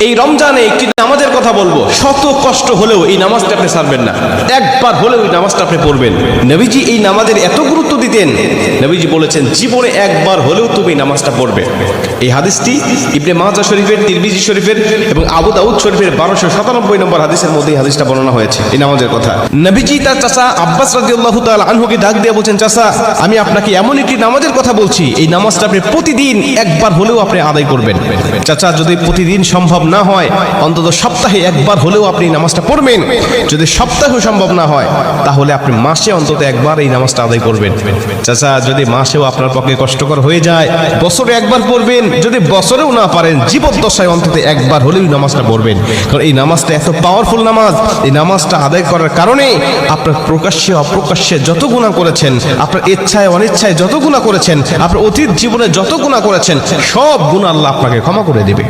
এই রমজানে একটি নামাজের কথা বলবো, শত কষ্ট হলেও এই নামাজটা আপনি ছাড়বেন না, একবার হলেও এই নামাজটা আপনি পড়বেন। নবীজি এই নামাজের এত গুরুত্ব দিতেন, নবীজি বলেছেন জীবনে একবার হলেও তুমি এই নামাজটা পড়বে। এই হাদিসটি ইবনে মাজাহ শরীফের, তিরমিজি শরীফের এবং আবু দাউদ শরীফের 1297 নম্বর হাদিসের মধ্যে এই হাদিসটা বর্ণনা হয়েছে এই নামাজের কথা। নবীজি তার চাচা আব্বাস রাদিয়াল্লাহু তাআলা আনহুকে ডাক দিয়ে বলছেন, চাচা আমি আপনাকে এমন একটি নামাজের কথা বলছি, এই নামাজটা আপনি প্রতিদিন একবার হলেও আপনি আদায় করবেন। চাচা যদি প্রতিদিন সম্ভব না হয়, অন্তত সপ্তাহে একবার হলেও আপনি নামাজটা পড়বেন। যদি সপ্তাহে সম্ভব না হয়, তাহলে আপনি মাসে অন্তত একবার এই নামাজটা আদায় করবেন। চাচা যদি মাসেও আপনার পক্ষে কষ্টকর হয়ে যায়, বছরে একবার পড়বেন। যদি বছরেও না পারেন, জীবদ্দশায় অন্তত একবার হলেও নামাজটা পড়বেন। কারণ এই নামাজটা এত পাওয়ারফুল নামাজ। এই নামাজটা আদায় করার কারণে আপনার প্রকাশ্যে অপ্রকাশ্যে যত গুনাহ করেছেন, আপনার ইচ্ছায় অনিচ্ছায় যত গুনাহ করেছেন, আপনার অতীত জীবনে যত গুনাহ করেছেন, সব গুনাহ আল্লাহ আপনাকে ক্ষমা করে দেবে।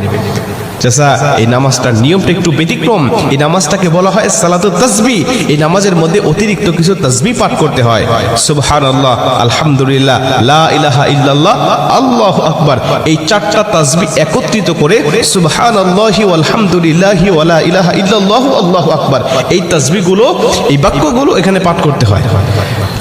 চাচা এই নামাজটার নিয়মটা একটু ব্যতিক্রম। এই নামাজটাকে বলা হয় সালাতুত তাসবিহ। এই নামাজের মধ্যে অতিরিক্ত কিছু তাসবিহ পাঠ করতে হয়। সুবহানাল্লাহ, আলহামদুলিল্লাহ, লা ইলাহা ইল্লাল্লাহ, আল্লাহু আকবার। এই চারটা তাসবিহ একত্রিত করে সুবহানাল্লাহি ওয়াল হামদুলিল্লাহি ওয়া লা ইলাহা ইল্লাল্লাহু আল্লাহু আকবার, এই তাসবিহগুলো, এই বাক্যগুলো এখানে পাঠ করতে হয়।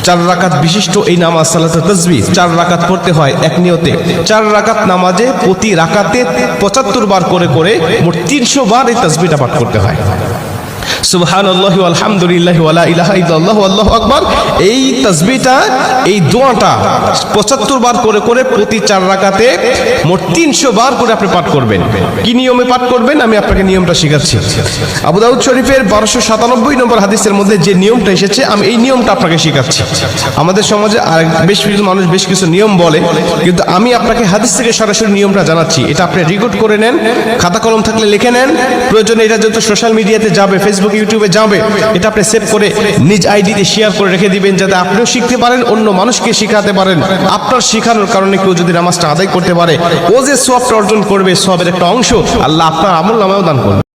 4 রাকাত বিশিষ্ট এই নামাজ সালাতুত তাসবিহ 4 রাকাত পড়তে হয় এক নিয়তে। 4 রাকাত নামাজে প্রতি রাকাতে 75 বার করে করে মোট 300 বার এই তাসবিহটা পাঠ করতে হয়। সুবহানাল্লাহি ওয়াল হামদুলিল্লাহি ওয়া লা ইলাহা ইল্লাল্লাহু আল্লাহু আকবার। এই তাসবিহটা, এই দোয়াটা 75 বার করে করে প্রতি 4 রাকাতে মোট 300 বার করে আপনি পাঠ করবেন। কি নিয়মে পাঠ করবেন আমি আপনাকে নিয়মটা শেখাচ্ছি। আবু দাউদ শরীফের 1297 নম্বর হাদিসের মধ্যে যে নিয়মটা এসেছে, আমি এই নিয়মটা আপনাকে শেখাচ্ছি। আমাদের সমাজে আর বেশ কিছু মানুষ বেশ কিছু নিয়ম বলে, কিন্তু আমি আপনাকে হাদিস থেকে সরাসরি নিয়মটা জানাচ্ছি। এটা আপনি রেকর্ড করে নেন, খাতা কলম থাকলে লিখে নেন। প্রয়োজনে এটা যত সোশ্যাল মিডিয়াতে যাবে, ফেসবুক ইউটিউবে যাবে, এটা আপনি সেভ করে নিজ আইডিতে শেয়ার করে রেখে দিবেন, যাতে আপনিও শিখতে পারেন, অন্য মানুষকে শিখাতে পারেন। আপনার শেখানোর কারণে কেউ যদি নামাজটা আদায় করতে পারে, ও যে সওয়াবটা অর্জন করবে, সওয়াবের একটা অংশ আল্লাহ আপনার আমল নামায়ও দান করবে।